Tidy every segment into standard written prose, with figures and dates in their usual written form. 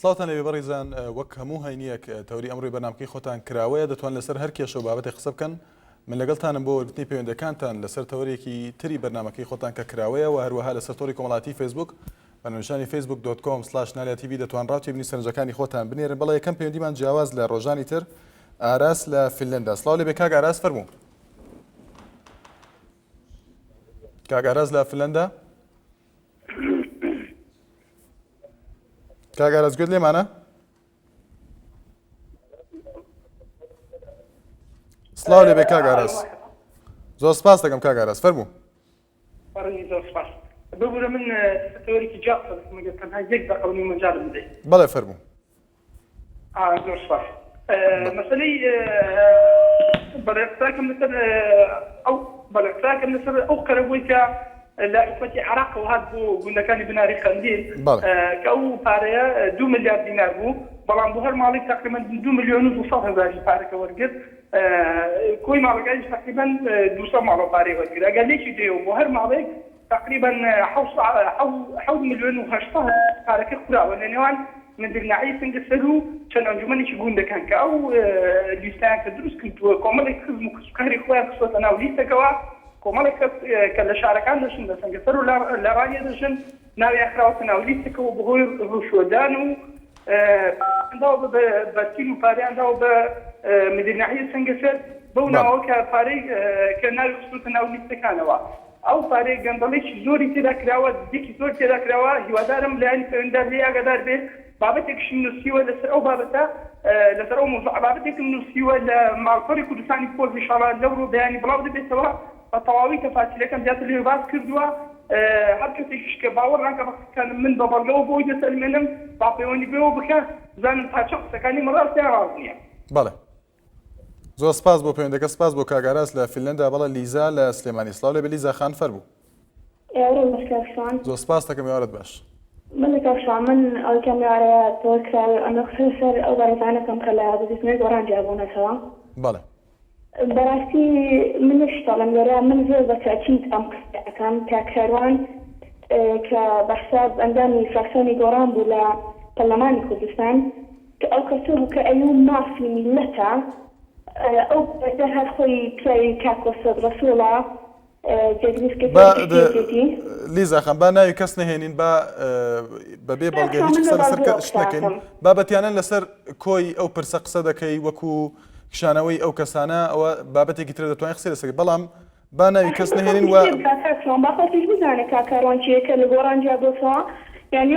سڵاتان لەوێ بەڕێزان وەک هەموو هەینیەک تەوری ئەمڕۆی بەرنامەکەی خۆتان کراوەیە دەتوان لەسەر هەر کێشە و بابەتێک قسە بکەن من لەگەڵتانم بۆ وەرگرتنی پەیوەندەکانتان لەسەر تەورێکی تری بەرنامەکەی خۆتان کە کراوەیە و هەروەها لەسەر تۆڕی کۆمەڵاتی فیسبوک بە ناوچانی facebook.com/naliatv دەتوان ڕاوچێبنی سەرنجەکانی خۆتان بنێرن بەڵێ یەکەم پەیوەندیمان جیاواز لە ڕۆژانی تر ئاراس لە فینلەندا. سڵاو لێبێ کاک ئاراس فەرموو. کاک ئاراس لە فینلەندا؟ کاک ئاراس گوێت لێمانە؟ سڵاو لێبێ کاک ئاراس. زۆر سپاس دەکەم کاک ئاراس فەرموو. زۆر سپاس. ببوورە من تەورێکی جاڵ مەگەر تەنها یەک دەقە و نیمە مەجالم بدەیت. بەڵێ فەرموو. زۆر سپاس. مەسەلەی بەڵێقساکەم لەسەر ئەو قەرەبووی کە لە حکومەتی عێراقەوە هات بۆ گوندەکانی بناری خەندیل کە ئەو پارەیە 2 ملیارد دینار بوو، بەڵام بۆ هەر ماڵێک تقریبا 2 ملیۆن و 200 هەزاری پارەکە وەرگرت. کۆی ماڵەکانیش تقریبا 200 ماڵە پارەی وەرگرت. ئەگەر لێکی دێەوە بۆ هەر ماڵێک تقریبا 7 ملیۆن و 800 پارەکە خوراوە لە نێوان نەدرناعی سنگسەر و چەند ئەنجومەنێکی گوندەکان کە ئەو لیستیان کە دروست کردووە کۆمەڵێک خزم و کسوکاری خۆیان خستۆتە ناو لیستەکەوە، کۆمەڵێک کە لە شارەکان دەشن لە سەنگسەر و لە ڕایە دەژن ناویان خراوەتە ناو لیستەکەەوە بەهۆی ڕوشۆدان و ئەنداوە بە بەرتین و پاریانداوە بە مدرناعی سنگسەر بەو ناوە کە پارەی کە ناوی خستۆتە ناو لیستەکانەوە. ئەو پارەی گەندەڵێکی زۆری تێدا کراوە، دیکی زۆر تێدا کراوە. هیوادارم لایەنی پەیوەنددار لێ ئاگادار بێت بابەتێکشم نووسیوە لەسەر ئەو بابەتە، لەسەر ئەو موضوع بابەتێکم نووسیوە لە ماڵپەڕی کوردستانی پۆل ئینشاڵڵا لەورۆ بەیانی بڵاو دەبێتەوە بە تەواوی تەفاسیلەکەم زیاتر لێ باس کردووە. هەر کەسێکیش کە باوەڕ ناکە بە قسەکانم من بە بەڵگەوە بۆی دەسەلمێنم با پەیوەندی بێەوە بکە بزانم پاچە قسەکانی مەڕاستیان ڕاست نییە. بەڵێ زۆر سپاس بۆ پەیوەندەکە، سپاس بۆ کاک ئاراس لە فینلەندا. بەڵێ لیزا لە سلێمانی. سڵاو لێبێ لیزا خان فەرموو. زۆر سپاس دەکەم یاوەرت باش. من كاشان من الكاميرا توكل أنا خسر أو بريطانيا كلا بديت وران جابونا سوا. بله. براسي من اشتغل من زوجة تأكيد أم كان ككروان كبحساب عندني فاكسوني قران ولا برلمان كردستان أو كسره كأيوم ما في ملته أو بده خوي بلاي كاكوس رسوله. لیزا خان با ناوی کەس نهێنین بەبێ بەڵگە هیچ قسە لەسەر شت نەکەین. بابەتیانەن لەسەر کۆی ئەو پرسە قسە دەکەی وەکو کشانەوەی ئەو کەسانە ئەوە بابەتێکی تر دەتوانین قسەی لەسەر، بەڵام با ناوی کەس نهێنین و باخۆتیش بزانێت کاکاڕوان چیەکە لە گۆڕانجیا بۆسەوە یعنی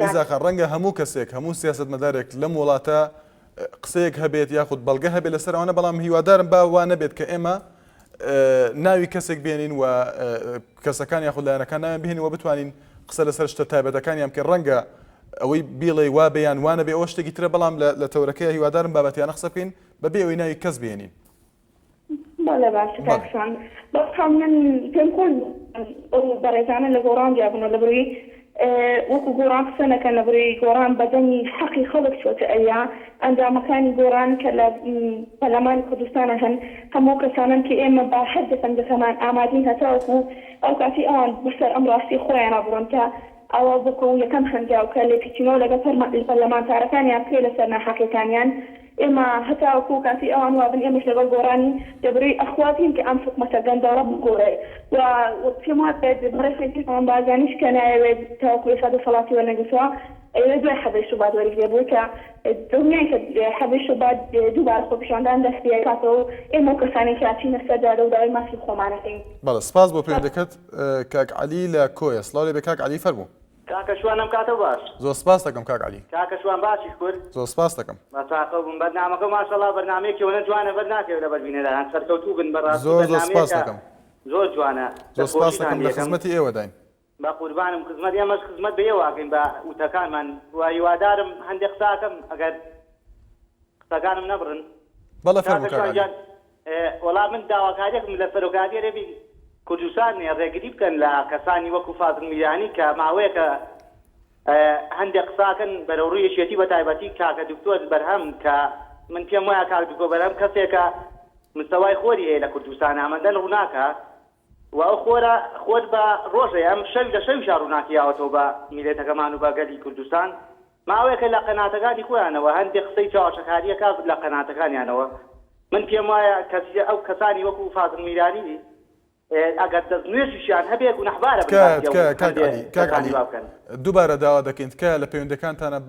لیزا خان ڕەنگە هەموو کەسێک هەموو سیاسەتمەدارێک لەم وڵاتە قسەیەک هەبێت یاخود بەڵگە هەبێت لەسەر ئەوانە، بەڵام هیوادارم با وا نەبێت کە ئێمە ناوی کەسێک بێنین و کەسەکان یاخود لایەنەکان ناویان بهێنین و بتوانین قسە لەسەر شتە تایبەتەکانیان کە ڕەنگە ئەوەی بیڵێ وا بەیان وانە بێ ئەوە شتێکی ترە، بەڵام لە تەورەکەی هیوادارم بابەتیانە قسە بکەین بەبێ ئەوەی ناوی کەس بهێنین. بەڵێ باشە کاکسان بەڵام من پێم خۆش ئەو بەڕێزانە لە گۆڕان جیابوونە لە بڕی وەکو گۆڕان قسە نەکەن لە بڕی گۆڕان بەدەنی حەقی خەڵک چۆتە ئەیا ئەنجامەکانی گۆڕان کە لە پەرلەمانی کوردستانە هەن هەموو کەسانن کە ئێمە با هەر دەسەنگەکەمان ئامادەین هەتاوەکو ئەو کاتی ئەوان بەسەر ئەم ڕاستی خۆیان ڕابڕۆن کە ئەوە بکۆ یەکەم خەنجاوکە لێ پیچینەوە لەگە پەرلەمانتارەکانیان پێ لەسەر ناحەقیەکانیان ئێمە هەتاوەکو کاتی ئەوان وابن ئێمەش لەگەڵ گۆڕانی دەبڕی ئەخواتین کە ئەم حکومەتە گەندەڵە بگۆڕێ و پێم وات بێت بڕێفێکی بازانیش کە نایەوێت تاوەکو ئێستا دەسەڵاتی وەرنەگرتووە ئەوێ دوای حەبەی شوبات وەرگێ بووی کە دڵنیان کە حەبەی شوبات دووبارە خۆپیشاندان دەستی کاتەوە ئێمە کەسانی کاتینە سەردادە و داوای ماسی خۆمانەکەین. بەڵێ سپاس بۆ پەیوەندەکەت کاک عەلی لە کۆیە. سڵاو لێبێ کاک عەلی فەرموو. کاکەشوانم کاتە باش. زۆر سپاس دەکەم کاک عەلی. کاکەشوان باشی کورد. زۆر سپاس دەکەم. بەساقە بووم بەرنامەکە ماشەڵڵا بەرنامەیەکی وەنە جوانە بەرناکەوێت لە بەربینەدان سەرکەوتوو بن بەڕاستی زۆر سپاس دەکەم. زۆر جوانە. زۆر سپاس دەکەم لە خزمەتی ئێوە داین. بە قوربانم خزمەت ئێمەش خزمەت بە ئێوەکەین بە وتەکانمان و هیوادارم هەندێک قساکەم ئەگەر قسەکانم نەبڕن. بەڵێ فەرموو کاک عەلی. وەڵام من داواکاریەکم لە سەرۆکاتی ئەرێبی کوردستان ڕێگری بکەن لە کەسانی وەکو فازڵ میرانی کە ماوەیەکە هەندێک قساکەن بەرەو ڕووی یەکێتی بە تایبەتی کاکە دکتۆر بەرهەم کە من پێم وایە کاک دکتۆر بەرهەم کەسێکە مستەوای خۆری هەیە لە کوردستان ئامەندەن ڕووناکە و ئەو خۆت بە ڕۆژێ ئەم شەوی لە شەوی شاڕووناکیاوەتەوە بە میلێتەکەمان و بە گەلی کوردستان ماوەیەکە لە قەناتەکانی خۆیانەوە هەندێک قسەی چاوەشەکاریەکە لە قەناتەکانیانەوە من پێم وایە ئەو کەسانی وەکو فازڵ میرانی ئەگەر دەستنوێژیشیان هەبێ گونەحبارە کاکعلی دووبارە داوا دەکەین تکایە لە پەیوەندەکانتانە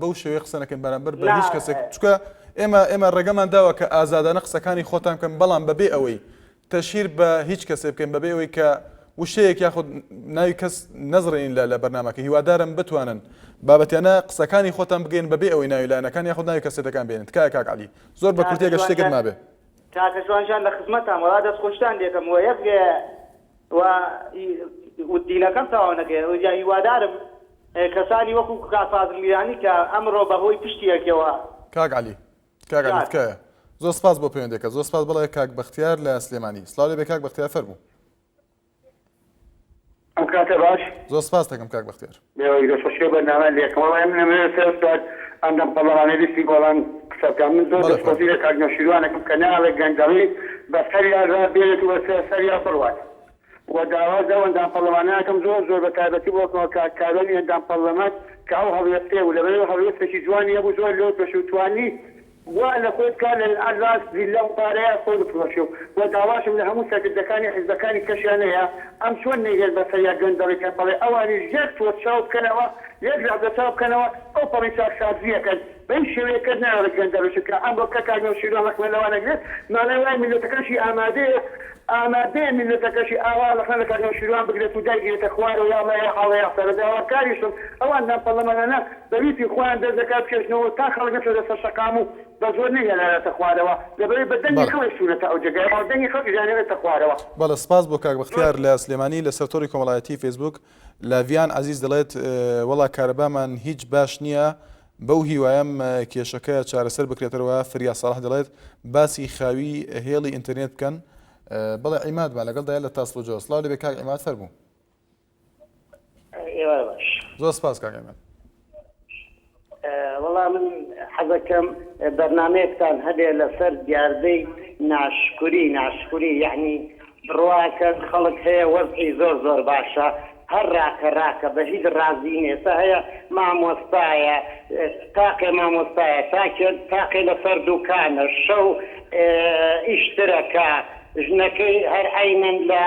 بەو شێوەیە قسە نەکەین بەرامبەر بە هیچ کەسێک چکە ئێمە ڕێگەمان داوە کە ئازادانە قسەکانی خۆتان بکەن بەڵام بەبێ ئەوەی تەشیر بە هیچ کەسێ بکەین بەبێ ئەوەی کە وشەیەک یاخود ناوی کەس نەزڕێنین لە بەرنامەکە هیوادارم بتوانن بابەتیانە قسەکانی خۆتان بگەین بەبێ ئەوەی ناوی لایەنەکان یاخود ناوی کەسێتەکان بێنن تکایە کاکعلی زۆر بە کورتێک شتێکت مابێ کاکەشوانشان لە خزمەتان وڵا دەست خۆشتان دێکم وە یەک دینەکەم تاوا نەکەێت یا هیوادارم کەسانی وەکو فازڵ میرانی کە ئەمڕۆ بەهۆی پشتیەکەوە کاکعلی تکایە زۆر سپاس بۆ پەیوەندەکە زۆر سپاس بەڵێ کاک بەختیار لە سلێمانی سڵاو لێبێ کاک بەختیار فەرموو ئەم کاتە باش زۆر سپاس دەکەم کاک بەختیار دەخۆشیە بەرنامە لێکەوە من سێ ئەندەم پەڵەوانەی لیستی گۆڵان قسەکان من زۆر دەستخۆشی لە کاک نەوشیروانەکەم کە ناڵێک گەنجەڵی بە سەریادا بێت و سەریا بڕوات و داوازە ئەندام پەڵەوانەکەم زۆر بە تایبەتی بۆ کارۆنی ئەندام پەڵەمەت کە ئەو هەڵوێستێ و لەبەر هەڵوێستێکی جوانی هەبوو زۆر لەو پێشوتوانی وا لە خۆت کار لە ئەلاس لەو پارەیە خۆت بفرۆشێ و داواشم لە هەموو سەرکردەکانی حیزبەکانی کەشیانەیە ئەم چۆن نەیگەر بە سەریا گەندەڵێکە بەڵێ ئەوانیش یەک تۆ چاو بکەنەوە یەک ڕادە چاو بکەنەوە ئەو پەڕی چاکسازیەکەن بەی شێوەیەکە ناوە گەندەڵێکەکە ئەم بۆ کە کاک نەوشیروان لەوانەگرێت مانای وای میلەتەکەشی ئامادەیە میلەتەکەشی ئاوا لەخەن لە کاک نەوشیروان بگرێت و دایگرێتە خوارەوە یاڵەیە حاڵەیە سەرەداواکاریشم ئەوان پەڵەمانە بەریتی خۆیان دەردەکات بکێشنەوە تا خەڵک نەچێت لەسەر شەقام و بە زۆر نەگەلارێتە خوارەوە لەبەرەوەی بە دەنگی خەڵک سوورەتە ئەو جێگایەوە دەنگی خەڵکی ژانێتە خوارەوە بەڵێ سپاس بۆ کاک بەختیار لە سلێمانی لە سەرتۆری کۆمەڵایەتی فێسبوک لاڤیان عەزیز دەڵێت وەڵا کارەبامان هیچ باش نییە بەو هیوایم کێشەکە چارەسەر بکرێتەوە فریا ساڵح دەڵێت باسی خاوی هێڵی ئینتەرنێت بکەن بەڵێ عیمادمان لەگەڵ دایە لە تاسڵجۆ سڵاو لێبێ کاک عیماد فەرموو زۆر سپاس کاک عیماد وەڵام من حەزەکەم بەرنامەیەکتان هەبێ لەسەر دیاردەی ناشکوری یعنی بڕواکە خەڵک هەیە وەزعی زۆر باشە هەر ڕاکە بە هیچ ڕازی نێستا هەیە مامۆستایە تاقێ مامۆستایە تاقێ لەسەر دوکانە شەو ئیشترەکە ژنەکەی هەر عینەن لە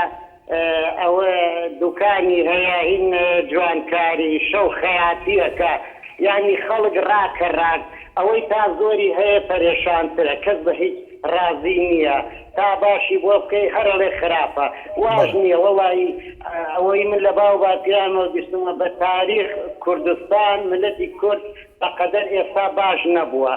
ئەوە دوکانی هەیە هین جوانکاری شەو خەیاتیەکە یعنی خەڵک ڕاک ئەوەی تا زۆری هەیە پەرێشانترە کەس بە هیچ ڕازی نییە تا باشی بۆ بکەی هەرڵێ خراپە واش نییە وەڵی ئەوەی من لە باو باتیانەوە دیستمە بە تاریخ کوردستان ملەتی کورد بەقەدەر ئێستا باش نەبووە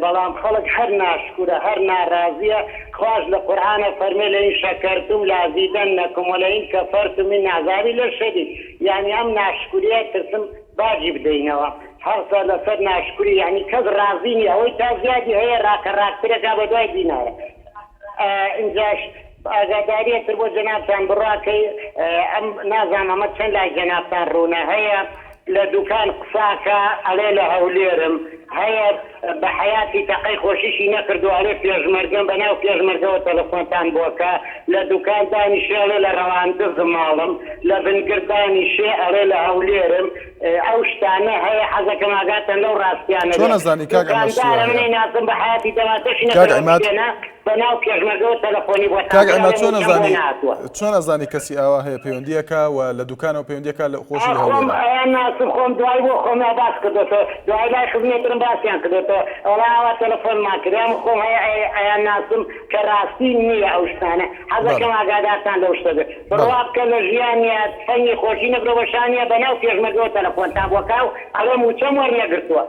بەڵام خەڵک هەر ناشکورە هەر ناڕازیە خواش لە قورئانە فەرمێ لەئین شەکەرتم لازیدەنەکم وەلەئین کەفەرتم من عەزابی لەشەدید یعنی ئەم ناشکوریە ترسم باجی بدەینەوە هەڵسە لەسەر ناشکوری یعنی کەس ڕازی نییە ئەوەی تا زیادی هەیە ڕاکەڕاکترەکە بە دوای دینارە ئینجاش ئاگاداریەتر بۆ جەنابتان بڕاکەی ئەم نازانم ئەمە چەند لای جەنابتان ڕوونە هەیە لە دوکان قساکە ئەڵێ لە هەولێرم هەیە بە حیاتی تەقەی خۆشیشی نەکردو ئەڵێ پێشمەرگەم بەناو پێشمەرگەوە تەلەفۆنتان بۆکە لە دوکان دانیشێ ئەڵێ لە ڕەواندز ماڵم لە بنگر دانیشێ ئەڵێ لە هەولێرم ئەو شتانە هەیە حەزەکەم ئاگاتان لەو ڕاستیانە چۆن ئەزانی کاک دکاندارە منەی نازم بە حیاتی دەواتەشی نەکردێنە بەناو پێشمەرگەوە تەلەفۆنی بۆ کاک عیماد چۆن ئەزانی کەسی ئاوا هەیە پەیوەندیەکە و لە دوکانەوە پەیوەندیەکە لە خۆشی لە هەولێرە ئەیان ناسم خۆم دوای بۆ خۆمیا باس کردوەوە دوای لای خزمێترم باسییان کردێتەوە ئەوڵاوە تەلەفۆنمان کردیان خۆم هەیە ئەیان ناسم کە ڕاستی نییە ئەو شتانە حەزەکەم ئاگادارتان لەو شتە بێت بڕوا بکە لە ژیانیە فەنی خۆشی نەبرۆ بەشانیە بەناو پێشمەرگەوە تەلەفۆنتان بۆکە و ئەڵێم موچەم وەرنەگرتووە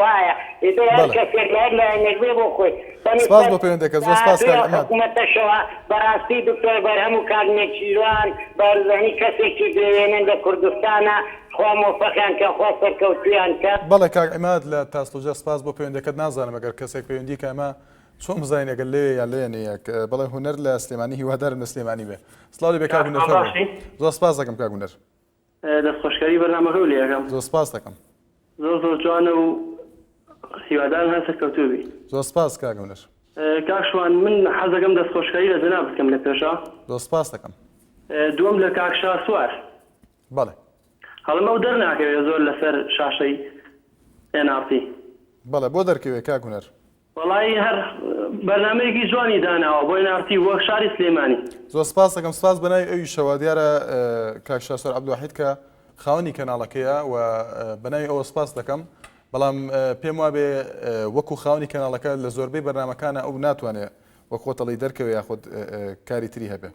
وایە ئیتر هەر کەسێک لە هەر لایەنێک بێ بۆ خۆی سپاس بۆ پەیوەندەکە زۆر سپاس کاک عیماد حکوومەتەشەوە بەڕاستی دکتۆر بەرهەم و کاک نێچیروان بەرزانی کەسێکی دەوێنن لە کوردستانە خوا مۆفەقیان کە خوا سەرکەوتویان کە بەڵێ کاک عیماد لە تاسڵجە سپاس بۆ پەیوەندەکەت نازانم ئەگەر کەسێک پەیوەندی کە ئەمە چۆن بزانین ئەگەر لێ یان لێنەیەک بەڵێ هونەر لە سلێمانی هیوادارم لە سلێمانی بێ سڵاو لێبێ کاک هونەر فەرموو زۆر سپاس دەکەم کاک هونەر دەستخۆشکاری بەرنامەکە و لێەکەم زۆر سپاس دەکەم زۆر جوانە و هیوادارم هەر سەرکەوتووبی زۆر سپاس کاک هونەر کاکشوان من حەزەکەم دەستخۆشکاری لە جەناب بکەم لە پێشە زۆر سپاس دەکەم دوم لە کاک شاسوار بەڵێ هەڵم ئەو دەرناکەوێت زۆر لەسەر شاشەی NRT بەڵێ بۆ دەرکەوێت کاک هونەر وەڵی هەر بەرنامەیەکی جوانی داناوە بۆی NRT وەک شاری سلێمانی زۆر سپاس دەکەم سپاس بەناوی ئەویشەوە دیارە کاک شاسوار عەبدولواحید کە خاوەنی کەناڵەکەیە و بەناوی ئەوە سپاس دەکەم بەڵام پێم وابێ وەکو خاوەنی کەناڵەکە لە زۆربەی بەرنامەکانە ئەو ناتوانێت وە خۆتەڵی دەرکەوێت یاخود کاری تری هەبێ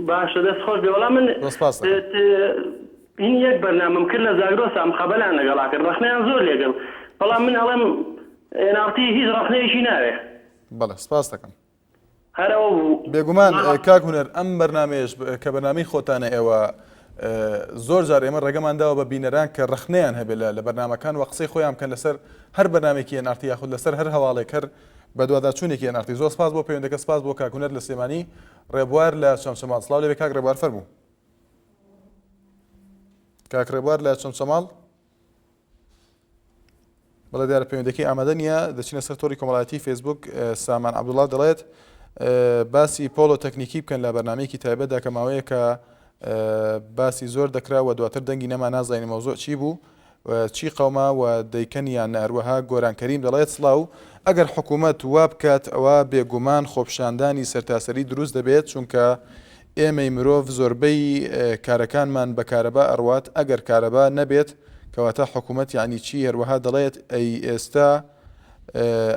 باشە دەست خۆش بێ وەڵام من هین یەک بەرنامەم کرد لە زاگرۆسام خەبەلان لەگەڵا کرد ڕەخنەیان زۆر لێگەڵ بەڵام من ئەڵێم NRT هیچ ڕەخنەیەکی ناوێ بەڵێ سپاس دەکەم هەرەوە بوو بێگومان کاک هونەر ئەم بەرنامەیەش کە بەرنامەی خۆتانە ئێوە زۆر جار ئێمە ڕێگەمان داوە بە بینەران کە ڕەخنەیان هەبێت لە بەرنامەکان وە قسەی خۆیان بکەن لەسەر هەر بەرنامێکی NRT یاخود لەسەر هەر هەواڵێک هەر بە دوواداچوونێکی NRT زۆر سپاس بۆ پەیوەندەکە سپاس بۆ کاک هونەر لە سلێمانی ڕێبوار لە چەمچەماڵ سڵاو لێبێ کاک ڕێبوار فەرموو کاک ڕێبوار لە چەمچەماڵ بەڵێ دیارە پەیوەندەکەی ئامادە نییە دەچینە سەر تۆڕی کۆمەڵایەتی فێسبوک سامان عەبدوڵڵا دەڵێت باسی پۆلۆ تەکنیکی بکەن لە بەرنامەیەکی تایبەتدا کە ماوەیە کە باسی زۆر دەکرا و دواتر دەنگی نەما نازانین مەوزوع چی بوو چی قەوما و دەیکەنیان هەروەها گۆران کەریم دەڵێت سڵاو ئەگەر حکوومەت وا بکات ئەوە بێگومان خۆپشاندانی سەرتاسەری دروست دەبێت چونکە ئێمەی مرۆڤ زۆربەی کارەکانمان بە کارەبا ئەڕوات ئەگەر کارەبا نەبێت کەواتە حکوومەت یعنی چی هەروەها دەڵێت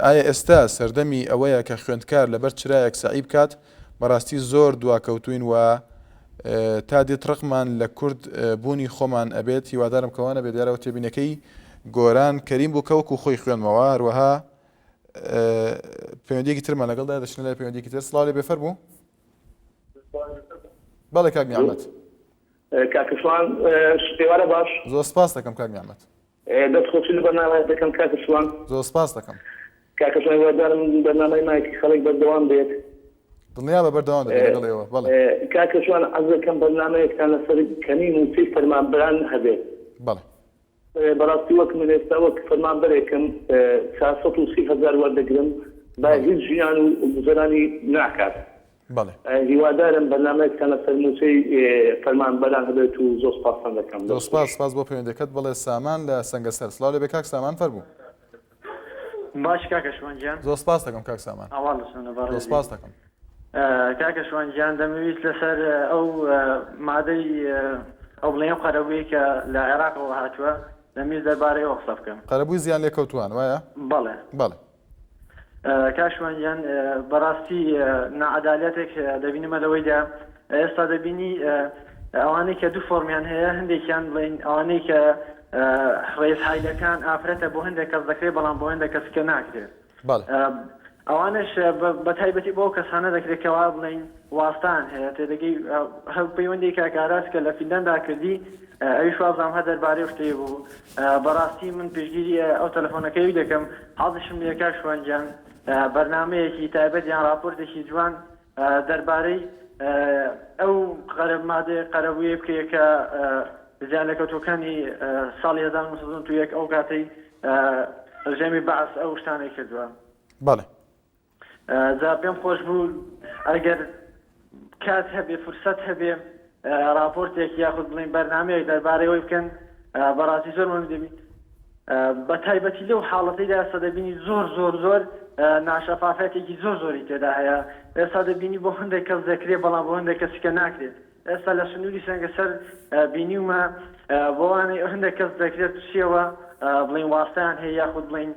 ئایا ئێستا سەردەمی ئەوەیە کە خوێندکار لەبەر چرایەک سعی بکات بەڕاستی زۆر دواکەوتوین و تا دێت ڕقمان لە کورد بوونی خۆمان ئەبێت هیوادارم کەوانە بێت دیارەوە تێبینەکەی گۆران کەریم بوو کەوەکو خۆی خوێنمەوە هەروەها پەیوەندیەکی ترمان لەگەڵدا دەچنە لای پەیوەندیەکی تر سڵاو لێ بێفەر بوو بەڵێ کاک میامەت کاکشوان شتێوارە باش زۆر سپاس دەکەم کاک میامەت دەستخۆشی لە بەرنامە دەکەم کاکشوان زۆر سپاس دەکەم کاکشوان هیوادارم بەرنامەی مایکی خەڵک بەردەوام بێت دڵنیا بە بەردەوام دەبێت لەگەڵ ئێوە بەڵێ کاکشوان عەز دەکەم بەرنامەیەکتان لەسەر کەمین و چی فەرمانبەران هەبێت بەڵێ بەڕاستی وەک من ئێستا وەک فەرمانبەرێکم 430,000 وەردەگرم با هیچ ژیان و گوزەرانی ناکات بەڵێ هیوادارم بەرنامەیەکتان لەسەر موچەی فەرمانبەران هەبێت و زۆر سپاسان دەکەم زۆر سپاس بۆ پەیوەندەکەت بەڵێ سامان لە سەنگەسەر سڵاو لێ بێ کاک سامان فەرموو باش کاکەشوان گیان زۆر سپاس دەکەم کاک سامان زۆر سپاس دەکەم کاکەشوان گیان دەمەویست لەسەر ئەو مادەی ئەو بڵێن قەرەبووی کە لە عێراقەوە هاتووە دەمویست دەربارەی ئەوە قسە بکەم قەرەبووی زیان لێکەوتووان وایە بەڵێ کاکەشوان گیان بەڕاستی نەعەدالەتێک دەبینمە لەوەیدا ئێستا دەبینی ئەوانەی کە دوو فۆرمیان هەیە هەندێکیان بڵێن ئەوانەی کە ڕێز حایلەکان ئافرەتە بۆ هەندێک کەس دەکرێت بەڵام بۆ هەندێک کەسکە ناکرێت ئەوانش بە تایبەتی بۆ کەسانە دەکرێت کەوا بڵێن واستان هەیە تێدەگەی هەر پەیوەندی کاکاراس کە لە فیلەندا کردی ئەویش وازام هە دەربارەی شتێ بوو بەڕاستی من پێشگیری ئەو تەلەفۆنەکەی دەکەم حەزشم لێ کاکشوان گیان بەرنامەیەکی تایبەت یان راپۆرتێکی جوان دەربارەی ئەو مادەی قەرەبوویە بکەیە کە زیان لەکەوتوەکانی ساڵی 1991 ئەو کاتەی ڕژێمی بەعس ئەو شتانەی کردووە بەڵێ جا پێم خۆش بوو ئەگەر کات هەبێ فرسەت هەبێ راپۆرتێک یاخود بڵین بەرنامەیەک دەربارەوەی بکەن بەڕاستی زۆر من دەبین بە تایبەتی لەو حاڵەتەیدا ئێستا دەبینی زۆر ناشەفافەتێکی زۆری تێدا هەیە ئێستا دەبینی بۆ هەندێک کەس دەکرێت بەڵام بۆ هەندێک کەسکە ناکرێت ئێستا لە سنووری سەنگەسەر بینیومە بۆوانەی هەندێک کەس دەکرێت تووشیەوە بڵین واستیان هەیە یاخود بڵین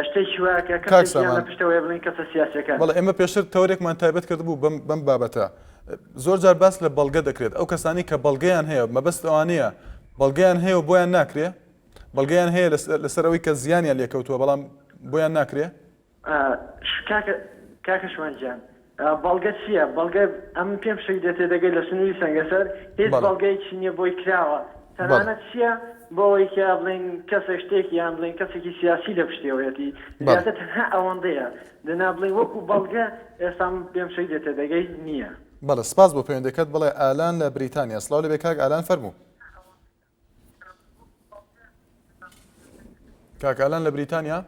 شتێکی وایە کە کەسێکیان پشتەوەی بڵین کەسە سیاسیەکان بەڵێ ئێمە پێشتر تەورێکمان تایبەت کرد بوو بەم بابەتە زۆر جار باس لە بەڵگە دەکرێت ئەو کەسانی کە بەڵگەیان هەیە مەبەست ئەوانەیە بەڵگەیان هەیە و بۆیان ناکرێ بەڵگەیان هەیە لەسەر ئەوەی کە زیانیان لێکەوتووە بەڵام بۆیان ناکرێ کاکەشوان گیان بەڵگە چییە بەڵگە ئەم پێم شەی دێتێ دەگەی لە سنووری سەنگەسەر هیچ بەڵگەیەکی نییە بۆی کراوە تەنانەت چییە بۆەوەی کە بڵین کەسە شتێکی یان بڵین کەسێکی سیاسی لە پشتێوەیەتی زیاتر تەنها ئەوەندەیە دەنا بڵین وەکو بەڵگە ئێستا پێم شەی دێتێ دەگەی نییە بەڵێ سپاس بۆ پەیوەندەکەت بڵێ ئالان لە بریتانیا سڵاو لێبێ کاک ئالان فەرموو کاک ئالان لە بریتانیا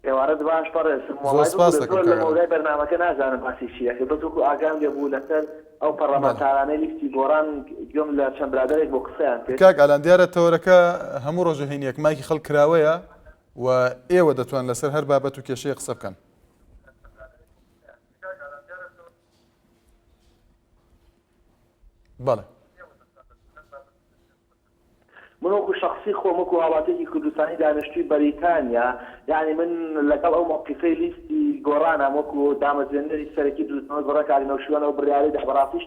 ئێوارەت باش زۆر سپاس دەکەم لە مەولای بەرنامەکە نازانم باسی چیە بەتوکو ئاگام لێبوو لەسەر ئەو پەرلەمانتارانەی لیستی گۆڕان گوێم لە چەند برادەرێک بۆ قسەیان کرد کاک ئالان دیارە تەوەرەکە هەموو ڕۆژە هینیەک مایکی خەڵک کراوەیە و ئێوە دەتوان لەسەر هەر بابەت و کێشەیە قسە بکەن. بەڵێ من وەکو شخصی خۆم وەکو هاوڵاتێکی کوردستانی دانیشتووی بەریتانیا یعنی من لەگەڵ ئەو موقیفەی لیستی گۆڕانم وەکو دامەزێنەری سەرەکی دروستنەوەی گۆڕان کاریەوە بڕیارەی دەبڕاستی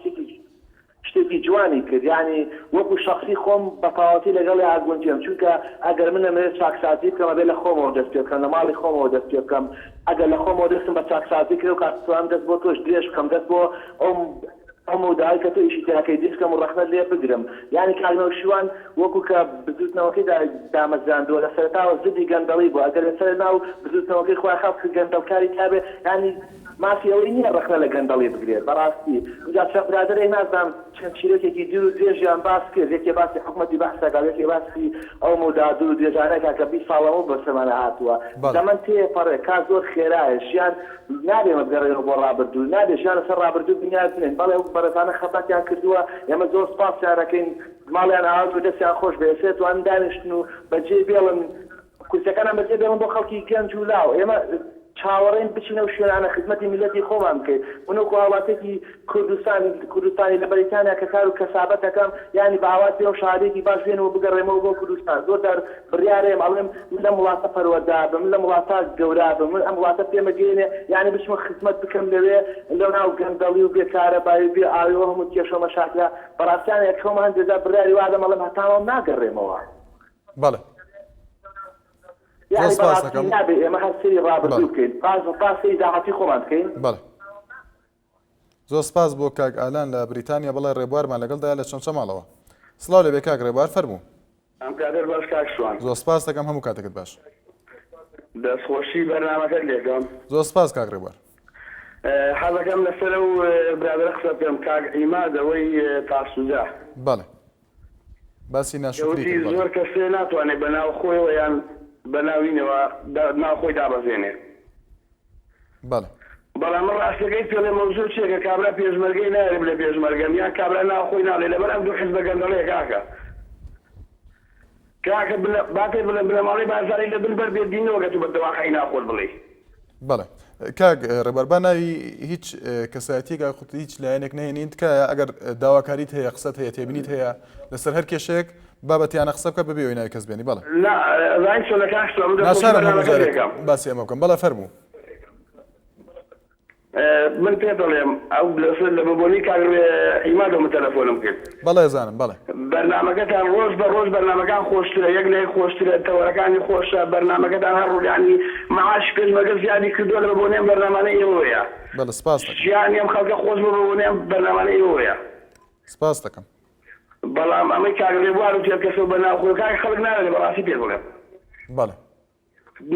شتێکی جوانی کرد یعنی وەکو شخصی خۆم بەتەواوەتی لەگەڵ ئاگوونجیم چونکە ئەگەر من ئەمەوێت چاکسازی بکەم بێ لە خۆمەوە دەست پێ بکەم لە ماڵی خۆمەوە دەست پێ بکەم ئەگەر لە خۆمەوە دەستم بە چاکسازی کرد و کاتتوان دەست بۆ تۆش درێژ بکەم دەست بۆ ئەو مودایی کە تۆ ئیشی تاکەی دیسکەم و ڕەخنە لێ بگرم یعنی کاریەوەشیوان وەکو کە بزوتنەوەکەی دامەزراندووە لە سەرتاوە زدی گەندەڵی بوو ئەگەر لەسەر ناو بزوتنەوەکەی خۆی خەڵک گەندەڵکاری تابێ ینی مافی ئەوەی نییە ڕەخنە لە گەندەڵی بگرێت بەڕاستی اینجا چەند برادەرێک نازانم چەند چیرۆکێکی دوور و درێژیان باس کرد یەکێ باسی حکومەتی بەحسەکە یەکێ باسی ئەو مۆدا دوور و درێژانەکە کە 20 ساڵەوە بەسەمانە هاتووە دەمەند تێپەڕێ کا زۆر خێرایە ژیان نابێمە بگەڕێنەوە بۆ ڕابردوو نابێ ژیان لەسەر ڕابردوو بنیاد بنێن بەڵێ ئەو بەرەتانە خەتاتیان کردووە ئێمە زۆر سپاسیان دەکەین ماڵیان ئاوات و دەستیان خۆش بێسێت وان دانیشتن و بەجێ بێڵن کورسەکانیان بەجێ بێڵن بۆ خەڵکی گەنج و لاو ئێمە چاوەڕێن بچینە و شوێنانە خزمەتی میلەتی خۆمان بکەین منەکو هاوڵاتێکی کوردستانی لە بەریتانیا کە کار و کەسابەت دەکەم یعنی باوات پێ و شارێکی باش بێنەوە بگەڕێمەوە بۆ کوردستان زۆر دار بڕیارێم ئەڵێم من لە وڵاتە پەروەردا بم من لە وڵاتە گەورا بم من ئەم وڵاتە پێمەگەێنێ یعنی بچمە خزمەت بکەم لەوێ لەو ناو گەندەڵی و بێکارەبایی و بێ ئاویەوە هەموو کێشە مەشاکلە بەڕاستیان یەکەوەمان دەدا بڕیاری وادەم ئەڵێم هەتاوام ناگەڕێمەوە. بەڵێ يعني براسي نابي ما هالسيري رابردو بكين باسی داهاتی خۆمان بکەین. بەڵێ زۆر سپاس بۆ کاک ئالان لە بریتانیا بەڵێ ڕێبوارمان لەگەڵدا لە چەند ماڵەوە سڵاو لێبێ کاک ڕێبوار فەرموو. ئەم کاتێر باش کاک شوان زۆر سپاس دەکەم هەموو کاتێکت باش دەستخۆشی بەرنامەکەت لێکەم. زۆر سپاس کاک ڕێبوار. حەزەکەم لەسەر و برادر قسە بکەم کاک عیمادەوەی تاسووجا. بەڵێ باسی ناشکری زۆر کەسێ ناتوانێت بەناو خۆیەوە یان بەناوینەوە ناوخۆی دابەزێنێ. بەڵێ بەڵام من ڕاستەکەی پێڵێ مەوزوع چێکە کابرا پێشمەرگەی نارێ لە پێشمەرگەم یان کابرا ناوخۆی ناڵێ لەبەر ئەم دوو حیزبە گەندەڵەیە کاکە باتێ بڵێ بنەماڵی بازاری لە بنبەر بێت دینەوە کە تو بە دەواقعی ناخۆت بڵێ. بەڵێ کاک ڕێبەربا ناوی هیچ کەسایەتیەکە خوتی هیچ لایەنێک نهێنین تکایە ئەگەر داواکاریت هەیە قسەت هەیە تێبینیت هەیە لەسەر هەر کێشەیەک بابەتیانە قسە بکە بەبێ ئەوەی ناوی کەس بێنی. بەڵێ ناشارم هەموو جارێک باسی ئەمە بکەم. بەڵێ فەرموو. من پێ دەڵێم ئەو لە ببوونی کاگرێ ئیمادەمە تەلەفۆنم کرد. بەڵێ زانم بەڵێ بەرنامەکەتان ڕۆژ بە ڕۆژ بەرنامەکان خۆشترە یەک لە خۆشترە تەوەرەکانی خۆشە بەرنامەکەتان هەر ڕوودانی مەعاش پێشمەرگە زیادی کردووە لە ببوونیان بەرنامانەی ئێوەیە. بەڵێ سپاس دەکەم. ژیانی ئەم خەڵکە خۆش بە ببوونیان بەرنامانەی ئێوەیە. سپاس دەکەم. بەڵام ئەمەی کاگرێ بوار و تێکەسەوە بەناوخۆیەکانی خەڵک ناوێت بەڕاستی پێ بڵێم. بەڵێ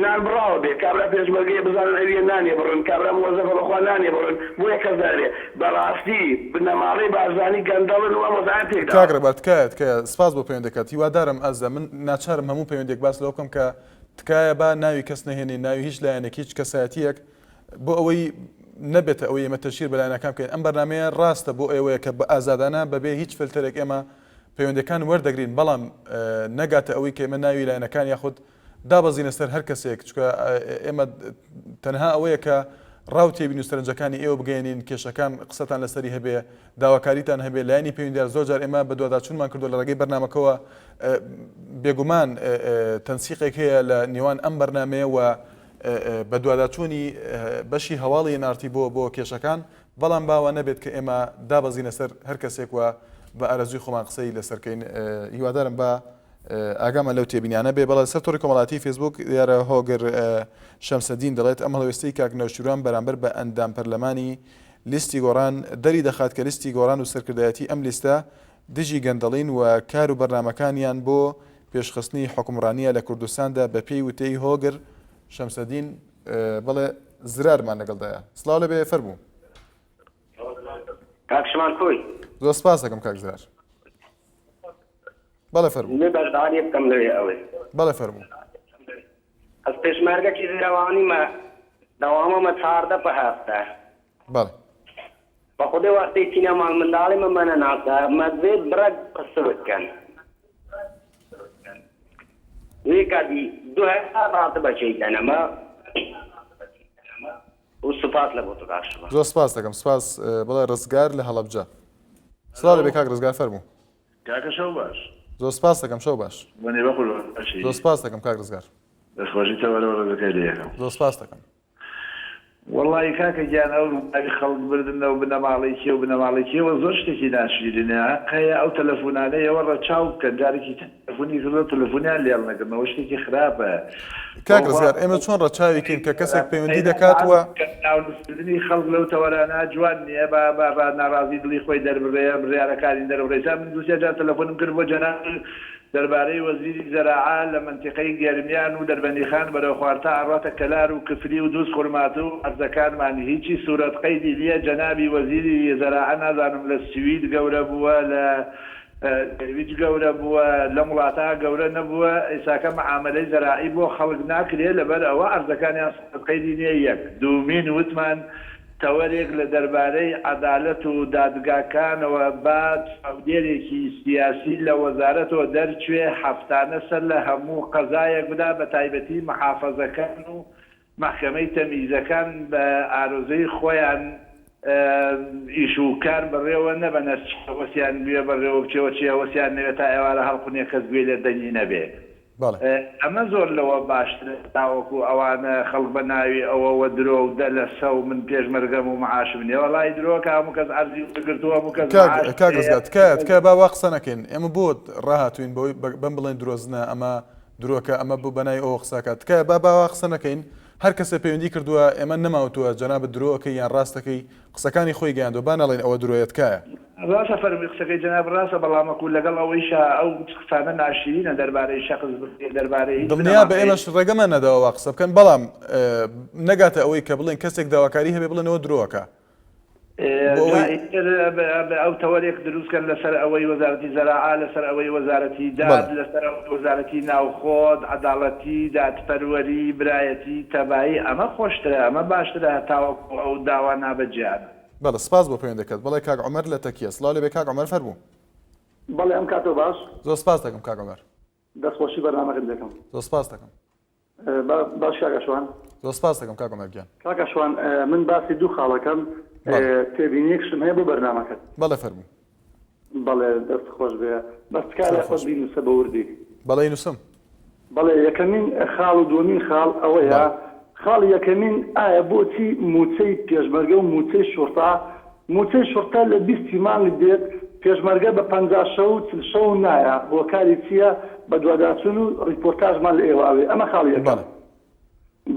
نان بڕاوە بێ کابرا پێشمەرگەی بزانن ئەویە نانێ بڕن کابرا مۆزەفە بەخوا نانێ بڕن بۆ یەکەس دارێ بەڕاستی بنەماڵەی بازانی گەندەڵن و ئەمەزان تێکدا. کاک ڕێبەر تکایە سپاس بۆ پەیوەندەکەت هیوادارم ئەزە من ناچارم هەموو پەیوەندێک باس لەوە بکەم کە تکایە با ناوی کەس نەهێنی ناوی هیچ لایەنێک هیچ کەسایەتیەک بۆ ئەوەی نەبێتە ئەوەی ئێمە تەشیر بەلایەنەکان بکەین. ئەم بەرنامەیە ڕاستە بۆ ئێوەیە کە بە ئازادانە بەبێ هیچ فلترێک ئێمە پەیوەندەکان وەردەگرین بەڵام نەگاتە ئەوەی کە ئێمە ناوی لایەنەکان یاخود دابەزینە سەر هەر کەسێک چکە ئێمە تەنها ئەوەیە کە ڕاو تێبین و سەرنجەکانی ئێوە بگەێنین کێشەکان قسەتان لەسەری هەبێ داواکاریتان هەبێ لایەنی پەیوەندیدار زۆر جار ئێمە بە دوواداچوونمان کردو لە ڕێگەی بەرنامەکەەوە بێگومان تەنسیقێک هەیە لە نێوان ئەم بەرنامەیە و بە دوواداچوونی بەشی هەواڵی نارتی بۆ کێشەکان بەڵام باوە نەبێت کە ئێمە دابەزینە سەر هەر کەسێک وە بە ئارەزوی خۆمان قسەی لەسەرکەین. هیوادارم بە ئاگامە لەو تێبینیانە بێ. بەڵام سەر تۆڕی کۆمەڵاتی فێسبوک دیارە هۆگر شەمسەدین دەڵێت ئەم هەڵوێستەی کاک نەوشیروان بەرامبەر بە ئەندام پەرلەمانی لیستی گۆڕان دەری دەخات کە لیستی گۆڕان و سەرکردایەتی ئەم لیستە دژی گەندەڵین و کار و بەرنامەکانیان بۆ پێشخستنی حکومڕانیە لە کوردستاندا بە پێی وتەی هۆگر شەمسەدین بڵێ زرارمان لەگەڵدایە. سڵاو لەبێ فەرموو. کاکشمان کۆی زۆر سپاس دەکەم کاک زرار. بەڵێ فەرموو. بەردانی بکەم لەوێ ئەوەی بەڵێ فەرموو. ئەس پێشمەرگەکی زیراوانیمە دەوامەمە 14 بە هەفتە بەڵێ بە خودی وەختی چینە ماڵ منداڵی مەمەنە ناسە مەدوێت بڕە قسە بکەن وی کاتی 2000 ڕاتە بەچەی دەنەمە و سوپاس لە بۆ تو کاکشوان زۆر سپاس دەکەم سپاس بڵێ ڕزگار لە هەڵەبجە سڵاو لەبێ کاک ڕزگار فەرموو کاکە شەو باش زۆر سپاس دەکەم شەو باش بەنێ بەخۆ زۆر سپاس دەکەم کاک ڕزگار دەخۆشی تەوەرەوە دەکەی لە یەکەم زۆر سپاس دەکەم وەڵی کاکە گیان ئەو خەڵک بردنەوە بنەماڵێکی و بنەماڵێکیەوە زۆر شتێکی ناشرینە هەیە ئەو تەلەفۆنانەیەوە ڕەچاو بکەن جارێکی تەلەفۆنی کردو تەلەفۆنیان لێڵ نەکردنەوە شتێکی خراپە کاک ڕزگار ئێمە چۆن ڕەچاویکەین کە کەسێک پەیوەندی دەکاتوە ناونووسکردنی خەڵک لەو تەوەرانە جوان نییە بە ناڕازی دڵی خۆی دەربڕێە بڕیارەکانی دەرەڕێسا من دووسێ جار تەلەفۆنم کرد بۆ جەناب دەربارەی وەزیری زەراعا لە منتیقەی گەرمیان و دەربەندیخان بەرەو خوارتا ئاڕاتە کەلار و کفری و دووس خورمات و ئەرزەکانمان هیچی سوورەت قەیدی نییە جەنابی وەزیری زەراعا نازانم لە سوید گەورە بووە لە دەرویج گەورە بووە لە وڵاتە گەورە نەبووە ئێساکە مەعاملەی زەراعی بۆ خەڵک ناکرێت لەبەر ئەوە ئەرزەکانیان سوورەت قەیدی نییە یەک دوومین وتمان تەوەرێک لە دەربارەی عەدالەت و دادگاکانەوە بعد ئەودێرێکی سیاسی لە وەزارەتەوە دەرچوێ هەفتانە سەر لە هەموو قەزایەک بدا بە تایبەتی محافەزەکان و مەحکەمەی تەمیزەکان بە ئارۆزەی خۆیان ئیش و کار بڕێوە نەبەنە وەسییان بێ بەڕێوە بچێوە چیە وەسییان نوێت تا ئێوارە هەڵقونێ کەس گوێ لێ دەنگی نەبێ ئەمە زۆر لەوە باشتر تاوەکو ئەوانە خەڵک بە ناوی ئەوەوە درۆ و دە لە سە و من پێشمەرگەم و معاشم نیە وەڵای درۆکە هەموو کەس ئەرزی گرتووە هەموو کەس کاک ڕزگار تکایە با وا قسە نەکەین ئێمە بۆ ڕاهاتوین بەوەی بەم بڵێن درۆزنە ئەمە درۆکە ئەمە بوو بەنای ئەوە قساکات تکایە با وا قسە نەکەین هەر کەسە پەیوەندی کردووە ئێمە نەماوتووە جەنابەت درۆکەی یان ڕاستەکەی قسەکانی خۆی گەیاندوە با نەڵێن ئەوە درۆیەتکایە ڕاستە فەرمی قسەکەی جەناب ڕاستە بەڵامەکو لەگەڵ ئەوەیشە ئەو قسانە ناشرینە دەربارەی شەخص دەربارەی دڵنیا بە ئێمەش ڕێگەمە نەداوە قسە بکەن بەڵام نەگاتە ئەوەی کە بڵێن کەسێک داواکاری هەبێ بڵێنەوە درۆکە ئەو تەوەرێک دروستکەن لەسەر ئەوەی وەزارەتی زەراعا لەسەر ئەوەی وەزارەتی داد لەسەر وەزارەتی ناوخۆت عەداڵەتی دادپەروەری برایەتی تەبایی ئەمە خۆشترە ئەمە باشترە تاوەکو ئەو داوا نابەجیانە بەڵێ سپاس بۆ پەیوەندەکەت بەڵێ کاک عومەر لە تەکیە سڵاو لەبێ کاک عومەر فەرموو بەڵێ ئەم کاتۆ باش زۆر سپاس دەکەم کاک عومەر دەستخۆشی بەرنامەکەت دەکەم زۆر سپاس دەکەم باش کاکەشوان زۆر سپاس دەکەم کاک عومەر گیان کاکەشوان من باسی دوو خاڵەکەم تێبینیەکشم هەیە بۆ بەرنامەکەت بەڵێ فەرموو بەڵێ دەست خۆش بێ بەستکارە خۆش بینوسە بە وردی بەڵێ نووسم بەڵێ یەکەمین خاڵ و دومین خاڵ ئەوەیە خاڵ یەکەمین ئایا بۆچی موچەی پێشمەرگە و موچەی شورتا لە 20 مانگی دێت پێشمەرگە بە 50 شەو و 40 شەو نایە بۆ کاری چییە بە دوواداچوون و ریپۆرتاژمان لە ئێواوێ ئەمە خاڵی یەکەم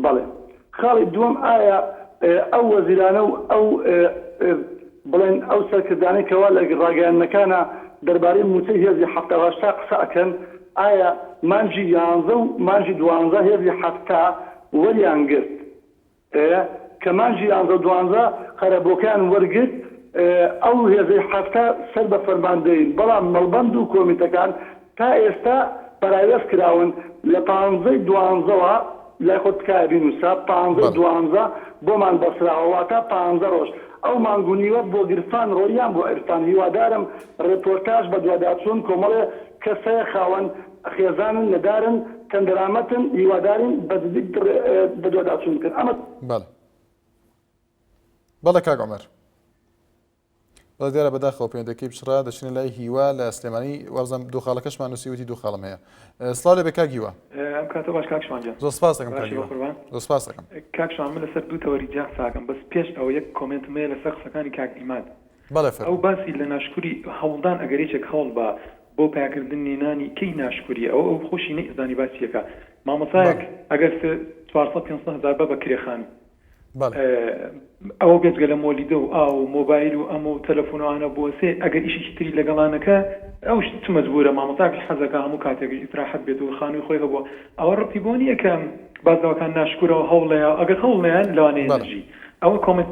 بەڵێ خاڵی دووەم ئایا ئەو وەزیرانە و ئەو بڵێن ئەو سەرکردانەی کەوا لە ڕاگەیاندنەکانە دەربارەی موچەی هێزی 1970 قسە ئەکەن ئایا مانجی 11 و مانجی 12 هێزی 70 وەریان گرت کە مانجی 11 خەرەبۆکان وەرگرت ئەو هێزی 70 سەر بە فەرماندەین بەڵام مەڵبەند و کۆمیتەکان تا ئێستا بەراوێز کراون لە 15/12 لای خۆت تکایە بینوسە 15/12 بۆمان بەسراوەواتە 15 ڕۆژ ئەو مانگونیوە بۆ گرفان ڕۆیان بۆ ئێرفان هیوادارم ڕێپۆرتاژ بە دوواداچوون کۆمەڵێ کەسەیە خاوەن خێزانن لەدارن کەندەرامەتن هیوادارین بەزدیک بە دوواداچوون بکەن ئەمە بەڵێ کاک عومەر بەڵێ دیارە بەداخەوە پەیوەندەکەی بچڕا دەچنە لای هیوا لە سلێمانی وەرزەم دوو خاڵەکەشمان نووسیوتی دوو خاڵم هەیە سڵاو لەبێ کاک هیوا ئەم کاتە باش کاکشمان جان زۆر سپاس دەکەم کاک هیوا زۆر سپاس دەکەم کاکشمان من لەسەر دوو تەوەری جا ساکەم بەس پێش ئەو یەک کۆمنتم هەیە لەسەر قسەکانی کاک ئیمان بەڵێ ئەو باسی لە ناشکوری هەوڵدان ئەگەر هیچێک هەوڵ بە بۆ پیاکردنی نانی کەی ناشکوری ئەو خۆشی نەئزانی باسیەکە مامۆسایەک ئەگەر 400-500 هزار بە کرێخان ئەوە بێزگە لە مۆلیدە و ئاو مۆبایل و ئەمە و تەلەفۆنوانە بۆسێ ئەگەر ئیشی تری لەگەڵانەکە ئەو چ مەجبورە مامۆساکەش حەزەکە هەموو کاتێک ئیستراحەت بێت و خانووی خۆی هەبووە ئەوە ڕەتی بۆ نییە کە بازەوەکان ناشکورەوە هەوڵەیە ئەگەر هەوڵیان لەوانەیە نەژی ئەوە کۆمنت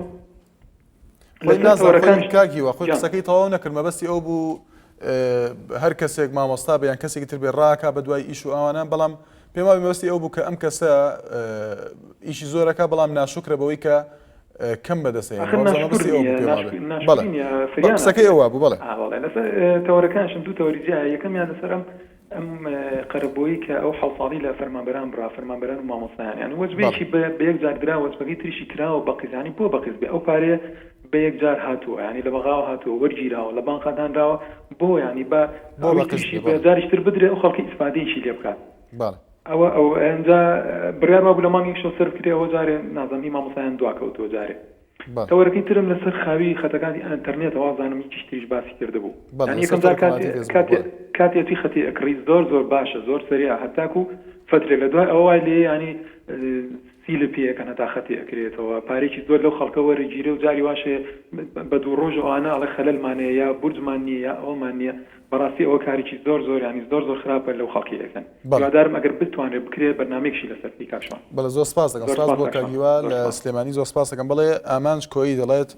کاکیوە خۆی قسەکەی تەواو نەکرد مەبەستی ئەو بوو هەر کەسێک مامۆستا بە یان کەسێکی تر بێ ڕاکە بە دوای ئیش و ئەوانە بەڵام پێم وایە مەبەستی ئەو بوو کە ئەم کەسە ئیشی زۆرەکە بەڵام ناشکرە بەوەی کە کەم بەدەستێن قسەکەی ئەوە بوو بەڵێ لەسەر تەوەرەکانشم دوو تەوەری جیایە یەکەمیان لەسەر ئەم قەرەبۆیی کە ئەو حەڵساڵی لە فەرمانبەران برا فەرمانبەران و مامۆستایان وەجبێکی بە یەک جار درا وەجبەکەی تریشی کراوە بە قیزانی بۆ بە قیز بێ ئەو پارەیە بە یەک جار هاتووە ینی لە بەغاوە هاتووە وەرگیراوە لە بانقادانراوە بۆ ینی بە جاریشتر بدرێ ئەو خەڵکی ئیسفادەیەکی لێ بکات ئەو ئەنجا بڕیاروا بوو لە مانگی شۆ سەرف کرێ ئەوە جارێ نازانی مامۆستایان دواکەوتەوە جارێ تەوەرەکەی ترم لەسەر خاوی خەتەکانی ئینتەرنێتەوە زانم هیچ تریش باسی کردبوو یەکەم کاتێتی خەتی ئەکڕی زۆر باشە زۆر سەریع هەتاکو فترێ لە دوای ئەوە لێ ینی سیل پێەکەن هەتا خەتی ئەکرێتەوە پارێکی زۆر لەو خەڵکە وەرەگیرێ و جاری واشێ بە دوو ڕۆژ ئەوانە ئەڵە خەلەلمانەیە یا بورجمان نییە یا ئەومان نییە بەڕاستی ئەوە کارێکی زۆر ینی زۆر خراپە لەو خەڵکی ئەەکەن هیوادارم ئەگەر بتوانێت بکرێت بەرنامێکشی لەسەر کاشوان بەڵێ زۆر سپاس دەکەم سپاس بۆ کاگیوا لە سلێمانی زۆر سپاس دەکەم بڵێ ئامانج کۆیی دەڵێت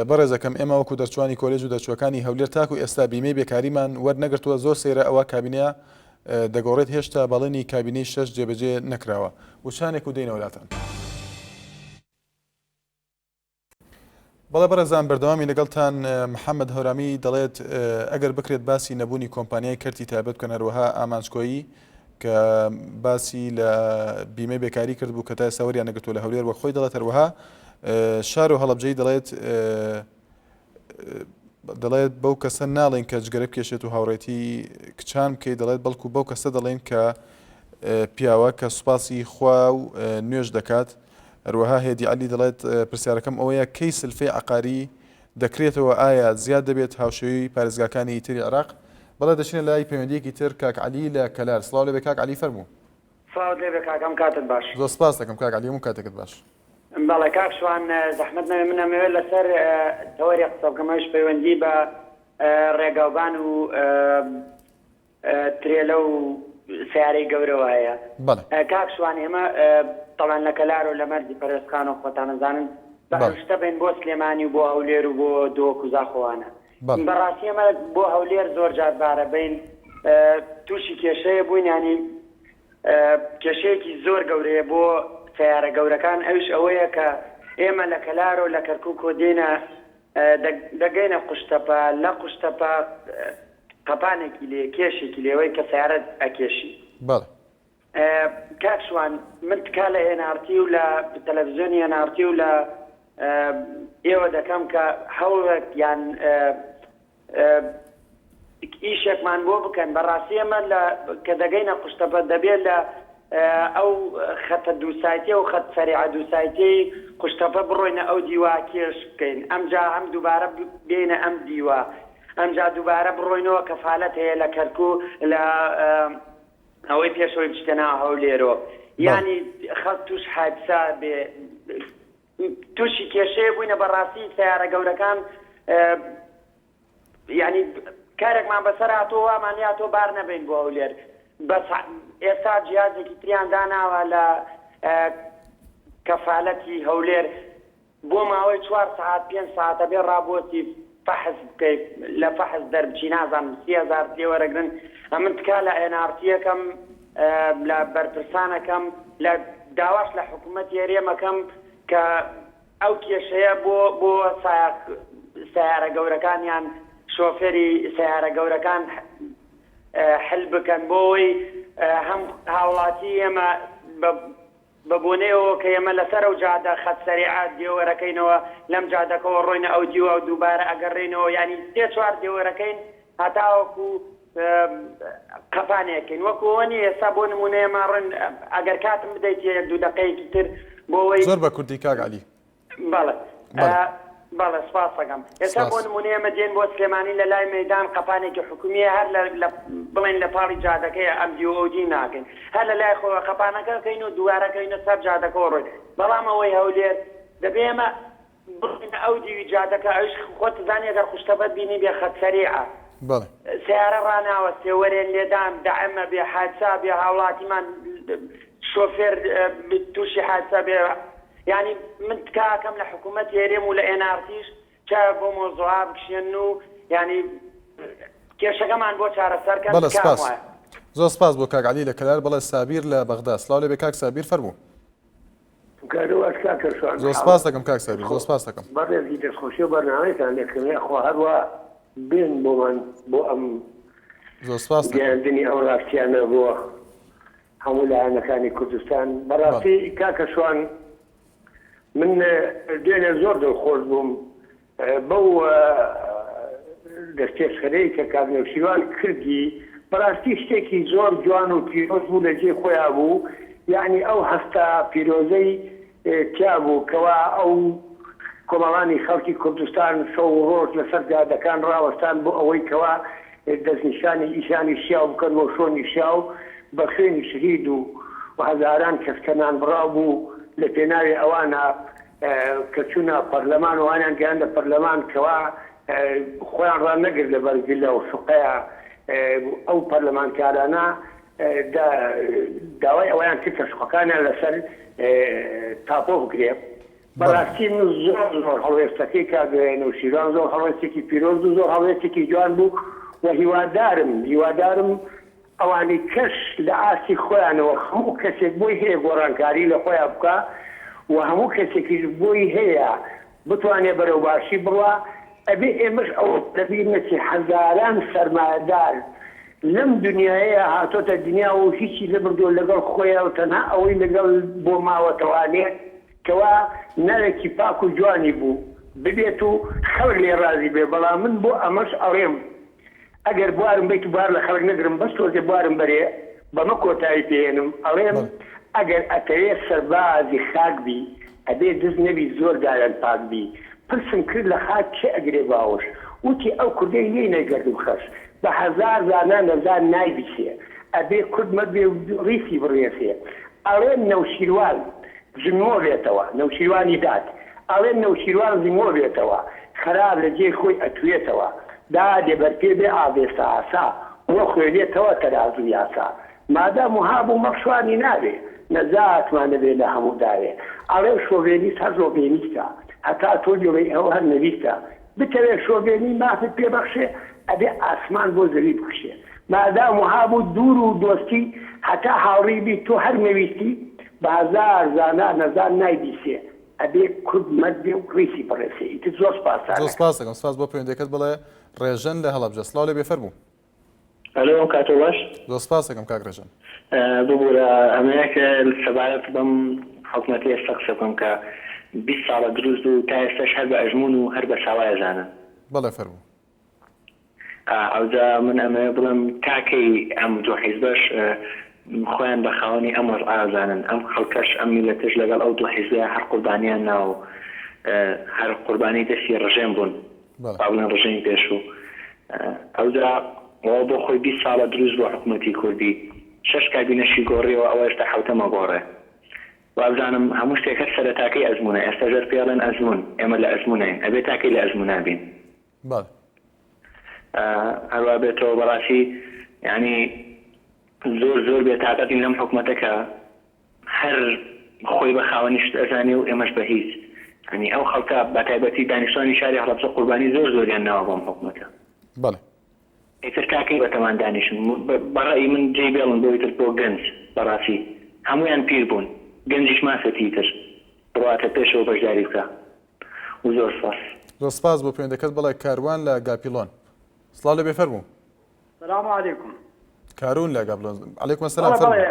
بەڕێزەکەم ئێمە وەکو دەرچوانی کۆلێژ و دەرچوەکانی هەولێر تاکو ئێستا بیمەی بێکاریمان وەرنەگرتووە زۆر سێرە ئەوە کابینەیە دەگۆڕێت هێشتا بەڵێنی کابینەی 6 جێبەجێ نەکراوە وشانێک و دێنە وڵاتان بەڵێ بەڕێزان بەردەوامی لەگەڵتان محەممەد هەورامی دەڵێت ئەگەر بکرێت باسی نەبوونی کۆمپانیای کەرتی تایبەت بکەن هەروەها ئامانجکۆیی کە باسی لە بیمەی بێکاری کرد بوو کە تا ئێستا وەریان نەگرتووە لە هەولێر وە خۆی دەڵێت هەروەها شار و هەڵەبجەی دەڵێت بەو کەسە ناڵێن کە جگەرە بکێشێت و هاوڕێتی کچان بکەیت دەڵێت بەڵکو بەو کەسە دەڵێن کە پیاوە کە سوپاسی خوا و نوێژ دەکات هەروەها هێدی عەلی دەڵێت پرسیارەکەم ئەوەیە کەی سلفەی عەقاری دەکرێتەوە ئایا زیاد دەبێت هاوشێوەی پارێزگاکانی تری عێراق بەڵێ دەچینە لای پەیوەندیەکی تر کاک عەلی لە کەلار سڵاو لێبێ کاک عەلی فەرموو سڵاو لێبێ کاکەم کاتت باش زۆر سپاس دەکەم کاک عەلی هەموو کاتێکت باش بەڵێ کاک شوان زەحمەت منەمەوێت لەسەر تەوەری قسە بکەمەش پەیوەندی بە ڕێگاوبان و ترێلە و سیارەی گەورەوە هەیە کاک شوان ئێمە طبعا لە کەلار و لە مەرجی پەرێزخان و خۆتانەزانن بەشتە بین بۆ سلێمانی و بۆ هەولێر و بۆ دۆ کوزاخۆوانە بەڕاستی ئەمە بۆ هەولێر زۆر جادبارە بین تووشی کێشەیە بووین ینی کێشەیەکی زۆر گەورەیە بۆ سیارە گەورەکان ئەوش ئەوەیە کە ئێمە لە کەلار و لە کەرکووک و دێنە دەگەینە قوشتەپە لە قوشتەپە قەپانێکی لێ کێشێکی لێوەی کە سیارەت ئەکێشی کاکشوان من تکا لە هێنارتی و لە تەلەڤیزیۆنی هێنارتی و لە ئێوە دەکەم کە هەوڵێک یان ئیشێکمان بۆ بکەن بەڕاستی ئەمە کە دەگەینە قوشتەپە دەبێت لە ئەو خەتە دووسایتێ و خەت سەریعە دووسایتەی قوشتەپە بڕۆینە ئەو دیوا کێش بکەین ئەمجا ئەم دووبارە بێنە ئەم دیوە ئەمجا دووبارە بڕۆینەوە کەفالەت هەیە لە کەرکوو لە ئەوەی پێشەوەی بچتەنا هەولێرۆ یعنی خەڵک توش حادسا بێ تووشی کێشەیە بووینە بەڕاستی سیارە گەورەکان یعنی کارێکمان بەسەر هاتۆ وامانیاتۆ بار نەبین بۆ هەولێر بەس ئێستا جیازێکی تریان داناوە لە کەفالەتی هەولێر بۆ ماوەی 4 ساعت 5 ساعتە بێ ڕابۆتی فەحز بکەیت لە فەحز دەربچی نازانم 30,000 وەرەگرن ئەمن تکا لە ئێنارتیەکەم لە بەرپرسانەکەم لە داواش لە حکوومەت یاریەمەکەم کە ئەو کێشەیە بۆ سیارە گەورەکانیان شۆفێری سیارە گەورەکان حل بکەن بۆی هەم هاوڵاتی ئێمە بە بۆنەوە کە ئێمە لەسەر ئەو جادە خەت سەریعات دیوەرەکەینەوە لەم جادەکەەوە ڕۆینە ئەو دیوە و دووبارە ئەگەڕێنەوە ینی 3-4 دیوەرەکەین هەتاوەکو قەپانێکین وەکووەنی ئێستا بۆ نمونەیەمان ڕن ئەگەر کاتم بدەیت 1-2 دقەیەکی تر بۆەوەی زۆر بە کوردی کاک عەلی بەڵێ سپاس دەکەم ئێستا بۆ نمونەیەمە دێن بۆ سلێمانی لە لای مەیدان قەپانێکی حکومیە هەر بڵێن لە پاڵی جادەکەی ئەم دیۆدی ناکەین هەر لە لای خۆ قەپانەکەکەین و دووارەکەینە سەر جادەکەەوە ڕۆین بەڵام ئەوەی هەولێر دەبێ ئێمە بڕین ئەو دیوی جادەکە ئەوش خۆت زانی ئەگەر قوشتەپەت بینی بێ خەت سەریعە سیارە ڕاناوەستێ وەرێن لێدان دەعەمە بێ حادسا بێ هاوڵاتیمان شۆفێر تووشی حادسا بێ یعنی من تکاکەم لە حکوومەت یارێم و لە ئێنارتیش چا بۆ مۆزوعا بکشێن و ینی کێشەکەمان بۆ چارەسەرکەن زۆر سپاس بۆ کاک عەلی لە کەلار. بەڵێ سابیر لە بەغدا. سڵاو لێبێ کاک سابیر فەرموو. زۆر سپاس دەکەم کاک سابیر، زۆر سپاس دەکەم. بەڕێزی دەستخۆشی و بەرنامەیەتان لێکردنێ خۆ هەروە بێن بۆمان بۆ ئەم زۆر سپاس گەیاندنی ئەو ڕاستیانە بۆ هەموو لایەنەکانی کوردستان. بەڕاستی کاکە شوان من دوێنێ زۆر دڵخۆش بووم بەو دەستێشخەرەی کە کاک نەوشیروان کردی. بەڕاستی شتێکی زۆر جوان و پیرۆز بوو لە جێ خۆیان بوو. یعنی ئەو هەستا پیرۆزەی تیا بوو کەوا ئەو کۆمەڵانی خەڵکی کوردستان شەو ڕۆژ لەسەر جادەکان ڕاوەستان بۆ ئەوەی کەوا دەستنیشانی ئیشانی شیاو بکەن بۆ شۆنی شیاو بە خوێنی شهید و هەزاران کەسکەنان بڕاو بوو لە پێناوی ئەوانە کە چوونە پەرلەمان وانیان گەیاندە پەرلەمان کەوا خۆیان ڕانەگرت لە بەرگلە و سوقەیە ئەو پەرلەمانکارانە داوای ئەویان کرد کە سوقەکانیان لەسەر تاپۆ بکرێ. بەڕاستی من زۆر زۆر هەڵوێستەکەی کاک نەوشیروان زۆر هەڵوێستێکی پیرۆز و زۆر هەڵوێستێکی جوان بوو و هیوادارم ئەوانەی کەس لە ئاسی خۆیانەوە هەموو کەسێک بۆی هەیە گۆڕانکاری لە خۆیان بکە و هەموو کەسێکیش بۆی هەیە بتوانێت بەرەو باشی بڕوە. ئەبێ ئێمەش ئەو دەبینەتی هەزاران سەرمایەدار لەم دنیاەیە هاتۆتە دنیا و هیچی لەبردۆ لەگەڵ خۆیان و تەنها ئەوەی لەگەڵ بۆ ماوەتەوانێت کەوا نەرێکی پاک و جوانی بوو ببێت و خەڵک لێ ڕازی بێ. بەڵام من بۆ ئەمەش ئەڕێم ئەگەر بوارم بیت و بوار لە خەڵک نەگرم بەس تۆزێ بوارم بەرێ بەمە کۆتایی پێێنم. ئەڵێم ئەگەر ئەتەوێت سەربازی خاک بی ئەبێ دز نەبی زۆر دایان پاک بی. پرسم کرد لە خاک چێ ئەگرێ باوەش وتی ئەو کوردەی لێ نەگەردم خەش بە هەزار زانان نەزان نایبیسێ ئەبێ کورد مەبێ ڕیسی بڕێسێ. ئەڵێن نەوشیروان زمۆ بێتەوە نەوشیروانی داد ئەڵێن نەوشیروان زمۆ بێتەوە خراپ لە جێ خۆی ئەتوێتەوە دادێ بەرپێ بێ ئابێسا ئاسا وە خوێنێتەوە تەرازوو یاسا مادام و هابوو مەخشوانی نابێ نەزاتمانە بێ لە هەموو داوێ. ئەڵێ شۆڤێنیست هەر شۆڤێنیستە هەتا تۆ جۆرەی ئەوە هەر نەویستە بتەوێت شۆڤێنی مافت پێبەخشێ ئەبێ ئاسمان بۆ زەوی بکشێ. مادام و هابوو دوور و دۆستی هەتا هاوڕێی بی تۆ هەر نەویستی بازار زانا نەزان نایبیسێ ئەبێ کورد مەدبێ و ڕیسی بڕێسێ. ئیتر زۆر سپاسان. زۆر سپاس دەکەم. سپاس بۆ پەیوەندیەکەت. بڵێ ڕێژەن لە هەڵەبجە. سڵاو لێبێ فەرموو. ئەلۆ کاتۆ باش. زۆر سپاس دەکەم کاک ڕێژەن. ببوورە ئەمەیە کە سەبارەت بەم حکوومەتی ئێستا قسە بکەم کە 20 ساڵە دروست و تا ئێستاش هەر بە ئەژمون و هەر بە چاوایە زانن. بەڵێ فەرموو. ئەوجا من ئەمەیە بڵم تاکەی ئەم دوو حیزبەش خۆیان بە خاوەنی ئەم ئازانن ئەم خەڵکەش ئەم میلەتش لەگەڵ ئەو دوو حیزبە هەر قوربانیان ناو هەر قوربانی دەستی ڕژێم بوون با بڵێن ڕژەمی پێشوو. ئەوجا ئەوە بۆ خۆی 20 ساڵە دروست بۆ حکوومەتی کوردی 6 کابینەشی گۆڕیەوە ئەوە ئێستا حوتەمە گۆڕێ. وابزانم هەموو شتێک هەر سەرەتاکەی ئەزمونە. ئێستا ژەر پێڵێن ئەزمون ئێمە لە ئەزمونین ئەبێ تاکەی لە ئەزمونا بین. هەروە بێتەوە بەڕاستی یعنی زۆر بێتاقەتی لەم حکوومەتەکە هەر خۆی بە خاوەنی شت ئەزانێ و ئێمەش بە هیچ. ینی ئەو خەڵکە بە تایبەتی دانیشتوانی شاری هەڵەبجە قوربانی زۆریان ناوە بۆم حکوومەتە. بەڵێ ئیتر تاکەی بەتەمان دانیشن. بەڕێی من جێ بێڵن بۆ ئیتر بۆ گەنج بەڕاستی هەمویان پیر بوون گەنجیش مافەتی تر بڕاتە پێشەوە بەشداری بکە و زۆر سپاس. زۆر سپاس بۆ پەیوەندیەکەت. بڵێ کاروان لە گاپیلۆن. سڵاو لێبێ فەرموو. سلام علیکم. کارون لە گاپیلۆن. عەلەیکوم سەلام فەرموو.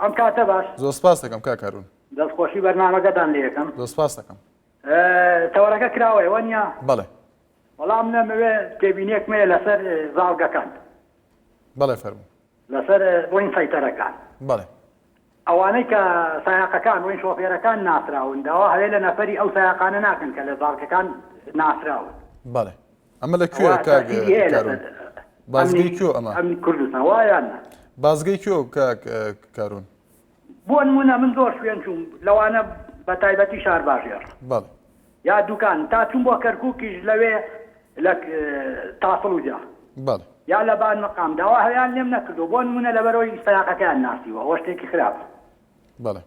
ئەم کاتە باش. زۆر سپاس دەکەم کا کارون. دەستخۆشی بەرنامەکەتان لێ یەکەم. زۆر سپاس دەکەم. تەوەرەکە کراوەیەوە نییە؟ بەڵێ. وەڵام نەمەوێ تێبینێکمەیە لەسەر زاڵگەکان. بەڵێ فەرموو. لەسەر بۆین فەیتەرەکان. بەڵێ. ئەوانەی کە سایاقەکان وین شۆفێرەکان ناسراون داوا هەیە لە نەفەری ئەو سایاقانە ناکەن کە لە زاڵگەکان ناسراون. بەڵێ. ئەمە لەکوێ کاک کارون؟ بازگەی کۆ ئەمە؟ ئەم کوردستان وایان بازگەی کۆ کاک کارون؟ بۆ نمونە من زۆر شوێن چوم لەوانە بە تایبەتی شار باژێر. بەڵێ. یا دوکان تا چوم بۆ کەرکووکیش لەوێ لە تاسڵوجا. بەڵێ. یا لە بان مەقام داوا هەیان لێم نەکردو بۆ نمونە لەبەرەوەی سایاقەکەیان ناسیوە ئەوە شتێکی خراپە. بەڵێ.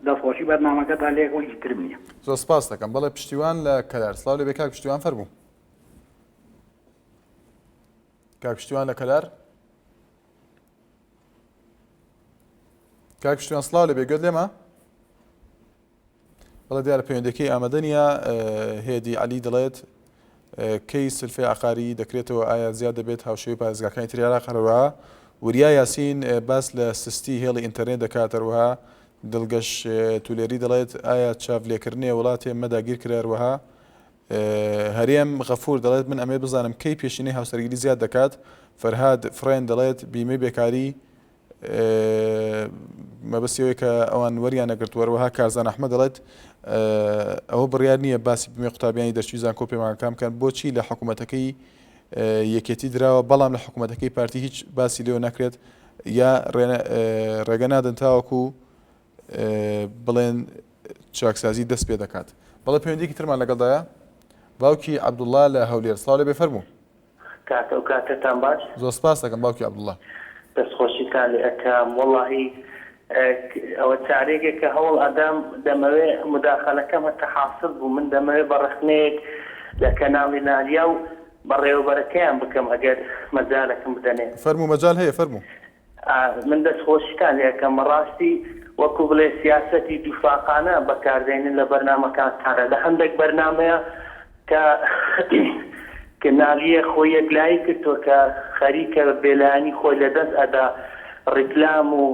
دەستخۆشی بەرنامەکەتان لێ خۆی ترم نییە. زۆر سپاس دەکەم. بەڵێ پشتیوان لە کەلار. سڵاو لێبێ کاک پشتیوان فەرموو. کاک پشتیوان لە کەلار. کاک پشتیوان سڵاو لێ بێ گوێت لێمە بەڵێ دیارە پەیوەندەکەی ئامادە نییە هێدی عەلی دەڵێت کەی سلفەی عقاری دەکرێتەوە ئایا زیاد دەبێت هاوشێوەی پارێزگاکانی تری عێراق هەروەها وریا یاسین باس لە سستی هێڵی ئینتەرنێت دەکات هەروەها دڵگەش تولێری دەڵێت ئایا چاڤلێکردنی وڵاتێ مەداگیر کرا هەروەها هەرێم غەفور دەڵێت من ئەمێ بزانم کەی پێشینەی هاوسەرگیری زیاد دەکات فەرهاد فڕێن دەڵێت بیمەی بێکاری مەبەستیەوەی کە ئەوان وەریان نەگرت وەروەها کارزان ئەحمەد دەڵێت ئەوە بڕیار نییە باسی بمێ قوتابیانی دەرچوی زانکۆ پەیمانەکان بکەن بۆچی لە حکوومەتەکەی یەکێتی دراوە بەڵام لە حکوومەتەکەی پارتی هیچ باسی لێوە نەکرێت یا ڕێگە نادەن تاوەکو بڵێن چاکسازی دەست پێ دەکات بەڵێ پەیوەندیکی ترمان لەگەڵدایە باوکی عەبدوڵڵا لە هەولێر سڵاو لێ بێ فەرموو کاتە و کاتتان باش زۆر سپاس دەکەم باوکی عەبدوڵڵا دەستخۆشیتان لێ ئەەکەم وەڵاهی ئەوە چارێکێک کە هەوڵ ئەدەم دەمەوێ مداخەلەکەم هەتە حاصل بوو من دەمەوێ بە ڕخنەیەک لە کەناڵی نالیا و بەڕێوەبەرەکەیان بکەم ئەگەر مەجالەکەم بدەنێ فەرموو مەجال هەیە فەرموو من دەستخۆشیتان لێ ئەەکەم ڕاستی وەکو بڵێ سیاسەتی دووفاقانە بەکاردێنن لە بەرنامەکانتانە لە هەندێک بەرنامەیە کە نالیە خۆی یەکلایی کردووە کە خەریکە بێلایانی خۆی لەدەست ئەدا ڕیکلام و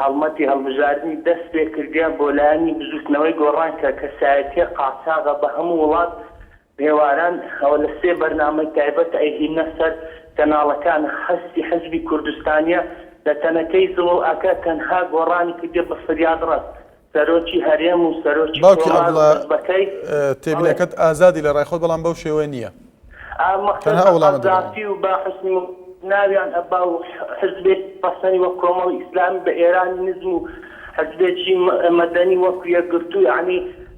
هەڵمەتی هەڵبژاردننی دەست پێ کردیە بۆ لایانی بزوتنەوەی گۆڕان کە کەسایەتی قاچاغە بە هەموو وڵات هێواران ئەوە لە سێ بەرنامەی تایبەت ئەیهینە سەر کەناڵەکان هەستی حەزبی کوردستانیە لە تەنەکەی زڵۆ ئەکە تەنها گۆڕانی کردێ بە فریاد ڕست سەرۆکی هەرێم و سەرۆکی بەکەی تێبینەکەت ئازادی لە ڕای خۆت بەڵام بەو شێوە نییە مەخزاتی و با حسنی ناویان ئەبا و حزبێت پەسەنی وە کۆمەڵی ئیسلامی بە ئێرانی نزم و حزبێکی مەدەنی وەکو یەکگرتو یعنی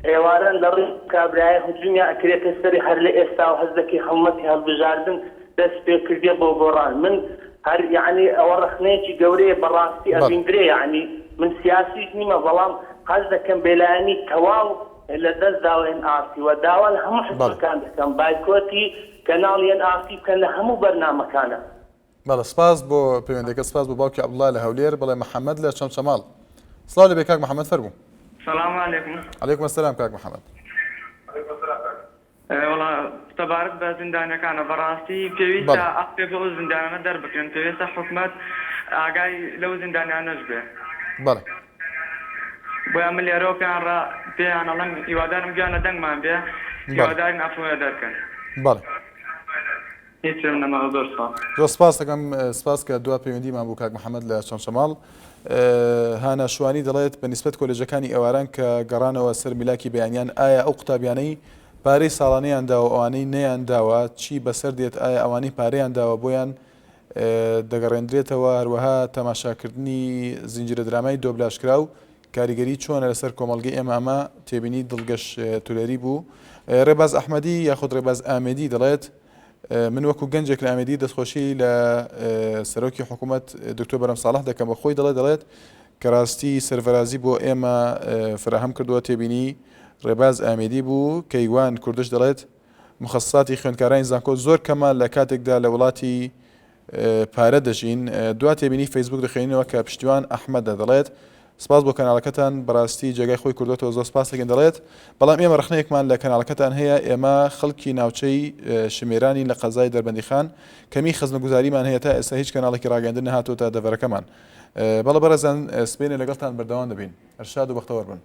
ئێواران لە ڕێی کابرایە هجومیان ئەکرێتە سەری هەر لە ئێستا و هەزەکەی هەڵمەتی هەڵبژاردن دەست پێ کردێ بۆ گۆڕان من هەر یعنی ئەوە ڕخنەیەکی گەورەیە بەڕاستی ئەبیندرێ یعنی من سیاسیش نیمە بەڵام حەز دەکەم بێلایانی تەواو لە دەست داوە NRC و داوا لە هەموو حزبەکان دەکەم بایکۆتی کەناڵی NRC بکەن لە هەموو بەرنامەکانە بەڵێ سپاس بۆ پەیوەندەکە سپاس بۆ باوکی عەبدوڵڵا لە هەولێر بڵێ محەممەد لە چەمچەماڵ سڵاو لێ بێ کاک محەممەد فەرموو سلام علیکم عەلەیکوم ئەسسەلام کاک محەممەد وڵا تەبارەت بە زیندانەکانە بەڕاستی پێویستە ئەقێ بۆ زیندانە دەربکەن پێویستە حکومەت ئاگای لەو زیندانیانەش بێ بەڵێ بۆیان من لێرەوە پێیان ئەڵەم هیوادارم گیانە دەنگمان بێ هیوادارین ئەفوە دەرکەن بەڵێ هیچم نەما زۆر زۆر سپاس دەکەم سپاس کە دوا پەیوەندیمان بوو کاک محەممەد لە چەمچەماڵ هانە شوانی دەڵێت بە نیسبەت کۆلێجەکانی ئێواران کە گەڕانەوە سەر میلاکی بەیانیان ئایا ئەو قوتابیانەی پارەی ساڵانەیان داوە ئەوانەی نەیان داوە چی بەسەر دێت ئایا ئەوانەی پارەیان داوە بۆیان دەگەڕێنرێتەوە هەروەها تەماشاکردنی زنجیرە درامای دۆبلاشکرا و کاریگەری چۆنە لەسەر کۆمەڵگەی ئێمامە تێبینی دڵگەش تولێری بوو ڕێباز ئەحمەدی یاخود ڕێباز ئامێدی دەڵێت من وەکو گەنجێک لە ئامێدی دەستخۆشی لە سەرۆکی حکوومەت دکتۆر بەرەم ساڵح دەکەم بە خۆی دەڵێت کە ڕاستی سەرڤەرازی بۆ ئێمە فراهەم کردووە تێبینی ڕێباز ئامێدی بوو کەیوان کوردش دەڵێت مخەسساتی خوێندکارانی زانکۆ زۆر کەمە لە کاتێکدا لە وڵاتی پارە دەژین دوا تێبینی فەیسبوک دەخوێنینەوە کە پشتیوان ئەحمەدە دەڵێت سپاس بۆ کەناڵەکەتان بەڕاستی جێگای خۆی کردوێتەوە زۆر سپاس دەکەین دەڵێت بەڵام ئێمە ڕخنەیەکمان لە کەناڵەکەتان هەیە ئێمە خەڵکی ناوچەی شمێرانی لە قەزای دەربەندیخان کەمی خزمەتگوزاریمان هەیە تا ئێستا هیچ کەناڵێکی ڕاگەاندن نەهاتووە تا دەڤەرەکەمان بەڵێ بەڕێزان سپێنێ لەگەڵتان بەردەوام دەبین هەرشاد و بەختەوەر بن